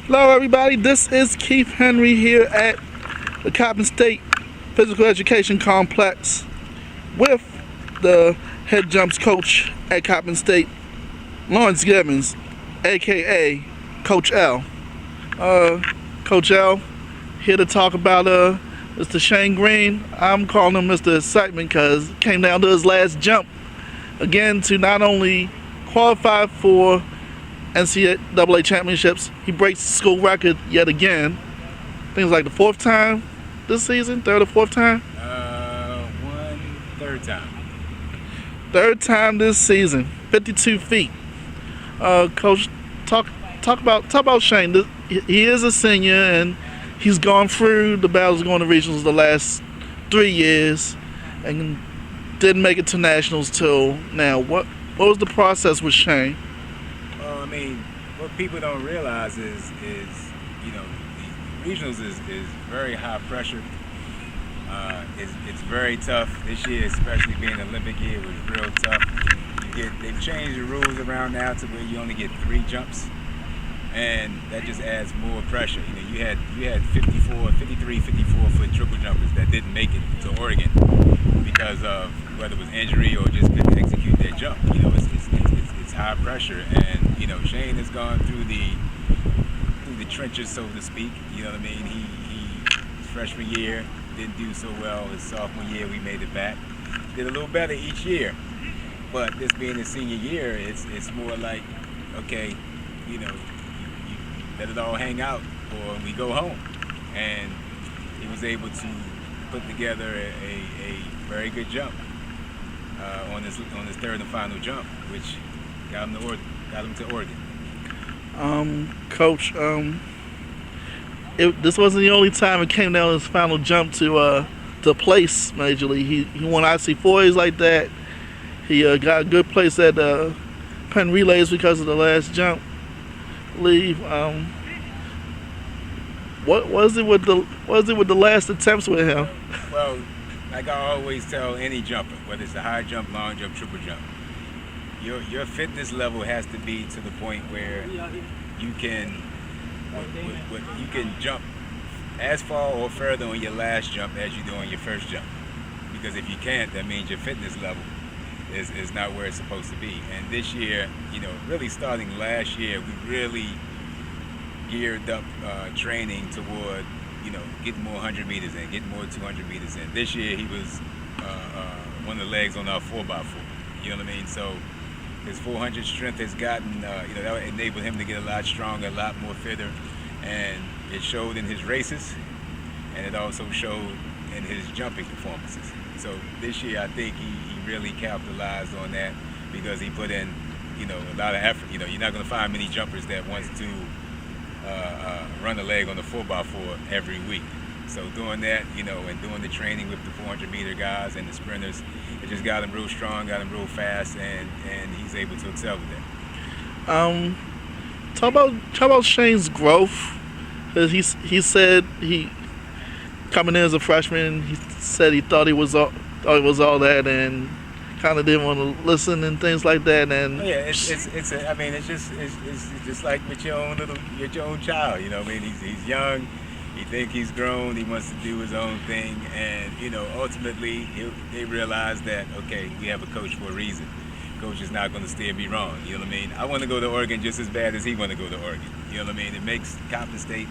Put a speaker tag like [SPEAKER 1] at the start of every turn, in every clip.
[SPEAKER 1] Hello everybody, this is Keith Henry here at the Coppin State Physical Education Complex with the head jumps coach at Coppin State, Lawrence Gibbons, aka Coach L. Coach L, here to talk about Mr. Shane Green. I'm calling him Mr. Excitement because it came down to his last jump again to not only qualify for NCAA Championships, he breaks the school record yet again. I think it's like the fourth time this season, third or fourth time?
[SPEAKER 2] Third time.
[SPEAKER 1] Third time this season, 52 feet. Coach, talk about Shane. He is a senior and he's gone through the battles going to regionals the last 3 years and didn't make it to nationals till now. What was the process with Shane?
[SPEAKER 2] Well, I mean, what people don't realize is you know, the regionals is very high pressure. It's very tough this year, especially being an Olympic year. It was real tough. They've changed the rules around now to where you only get 3 jumps, and that just adds more pressure. You know, you had 53, 54 foot triple jumpers that didn't make it to Oregon because of whether it was injury or just couldn't execute their jump. You know, it's high pressure, and you know, Shane has gone through the trenches, so to speak. You know what I mean? His freshman year didn't do so well. His sophomore year, we made it back. Did a little better each year, but this being his senior year, it's more like, okay, you know, you let it all hang out, or we go home. And he was able to put together a very good jump on his third and final jump, which got him to Oregon.
[SPEAKER 1] Coach, this wasn't the only time it came down to his final jump to place majorly. He won IC4s like that. He got a good place at Penn Relays because of the last jump. Leave. What was it with the last attempts with him?
[SPEAKER 2] Well, like I always tell any jumper, whether it's a high jump, long jump, triple jump, your fitness level has to be to the point where you can jump as far or further on your last jump as you do on your first jump. Because if you can't, that means your fitness level is not where it's supposed to be. And this year, you know, really starting last year, we really geared up training toward, you know, getting more 100 meters in, getting more 200 meters in. This year he was one of the legs on our 4x4. You know what I mean? So his 400 strength has gotten, you know, that enabled him to get a lot stronger, a lot more fitter, and it showed in his races, and it also showed in his jumping performances. So this year, I think he really capitalized on that because he put in, you know, a lot of effort. You know, you're not going to find many jumpers that wants to run a leg on the 4x4 every week. So doing that, you know, and doing the training with the 400 meter guys and the sprinters, it just got him real strong, got him real fast, and he's able to excel with that.
[SPEAKER 1] Talk about Shane's growth. He said he coming in as a freshman, he said he thought he was all that, and kind of didn't want to listen and things like that. And
[SPEAKER 2] yeah, it's just like with your own child. You know, I mean, he's young. He thinks he's grown. He wants to do his own thing, and you know, ultimately, they realize that okay, we have a coach for a reason. Coach is not going to steer me wrong. You know what I mean? I want to go to Oregon just as bad as he want to go to Oregon. You know what I mean? It makes Coppin State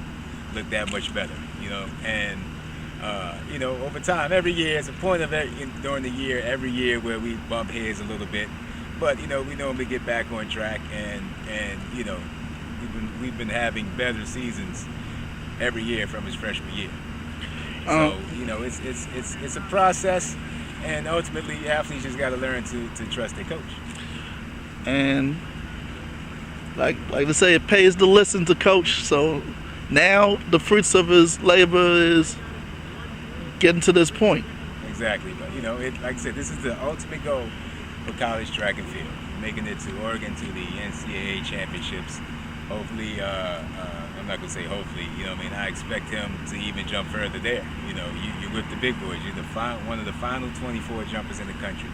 [SPEAKER 2] look that much better. You know, and you know, over time, every year, it's a point of during the year, every year where we bump heads a little bit, but you know, we normally get back on track, and you know, we've been having better seasons every year from his freshman year. So you know, it's a process, and ultimately athletes just got to learn to trust their coach.
[SPEAKER 1] And like to say, it pays to listen to coach. So now the fruits of his labor is getting to this point.
[SPEAKER 2] Exactly, but you know, like I said, this is the ultimate goal for college track and field, making it to Oregon to the NCAA Championships. Hopefully, I'm not gonna say hopefully. You know what I mean? I expect him to even jump further there. You know, you're with the big boys. You're one of the final 24 jumpers in the country,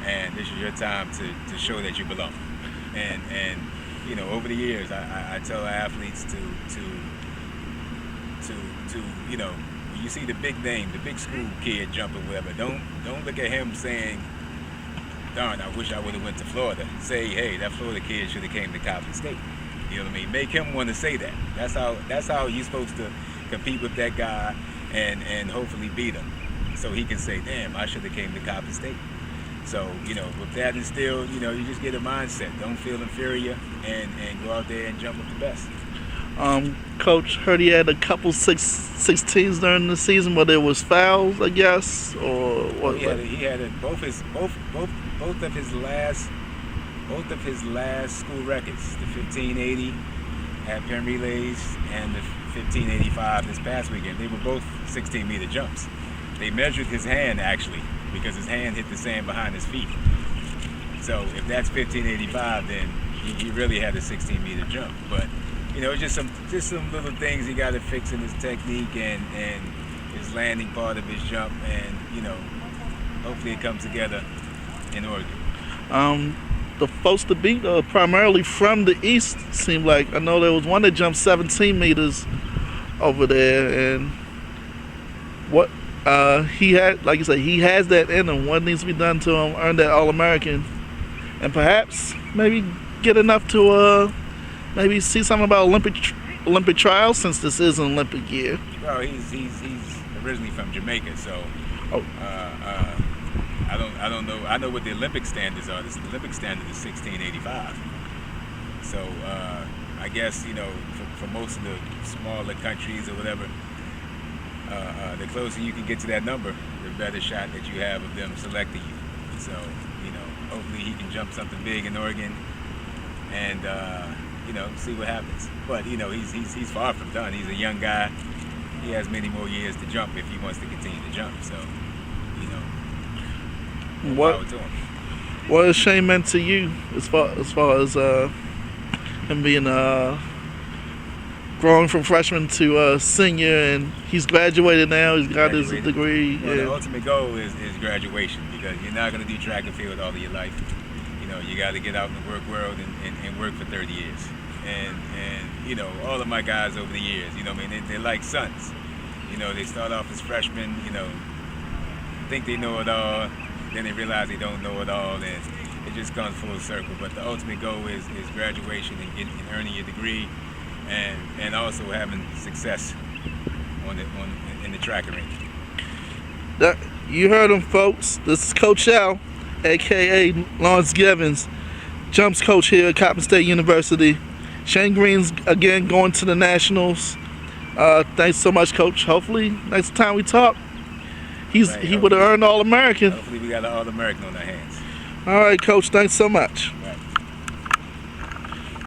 [SPEAKER 2] and this is your time to show that you belong. And over the years, I tell athletes to when you see the big name, the big school kid jumping whatever, don't look at him saying, darn, I wish I would have went to Florida. Say, hey, that Florida kid should have came to Coppin State. You know what I mean? Make him want to say that. That's how you're supposed to compete with that guy and hopefully beat him. So he can say, damn, I should have came to Coppin State. So, with that instilled, you just get a mindset. Don't feel inferior and go out there and jump with the best.
[SPEAKER 1] Coach, heard he had a couple 16s during the season, but it was fouls, I guess, or what?
[SPEAKER 2] He had both of his last school records, the 1580 at Penn Relays and the 1585 this past weekend. They were both 16-meter jumps. They measured his hand actually because his hand hit the sand behind his feet. So if that's 1585, then he really had a 16-meter jump. But just some little things he got to fix in his technique and his landing part of his jump, and hopefully it comes together in Oregon.
[SPEAKER 1] The folks to beat are primarily from the East, seemed like. I know there was one that jumped 17 meters over there, and what he had, like you said, he has that in him. What needs to be done to him, earn that All-American, and perhaps maybe get enough to maybe see something about Olympic trials, since this is an Olympic year.
[SPEAKER 2] Well, he's originally from Jamaica, so I don't know. I know what the Olympic standards are. The Olympic standard is 1685. So I guess for most of the smaller countries or whatever, the closer you can get to that number, the better shot that you have of them selecting you. So hopefully he can jump something big in Oregon, and see what happens. But he's far from done. He's a young guy. He has many more years to jump if he wants to continue to jump. So
[SPEAKER 1] what has Shane meant to you as far as him being growing from freshman to senior, and he's graduated now, he's got his degree?
[SPEAKER 2] Well, the ultimate goal is graduation, because you're not going to do track and field all of your life. You got to get out in the work world and work for 30 years. And all of my guys over the years, they're like sons. They start off as freshmen, think they know it all, then they realize they don't know it all, and it just comes full circle. But the ultimate goal is graduation and earning your degree, and also having success in the track arena.
[SPEAKER 1] You heard him, folks. This is Coach Al, a.k.a. Lawrence Givens, jumps coach here at Coppin State University. Shane Green's again going to the Nationals. Thanks so much, Coach. Hopefully next time we talk, he would have earned All-American.
[SPEAKER 2] Hopefully we got an All-American on our hands.
[SPEAKER 1] All right, Coach. Thanks so much.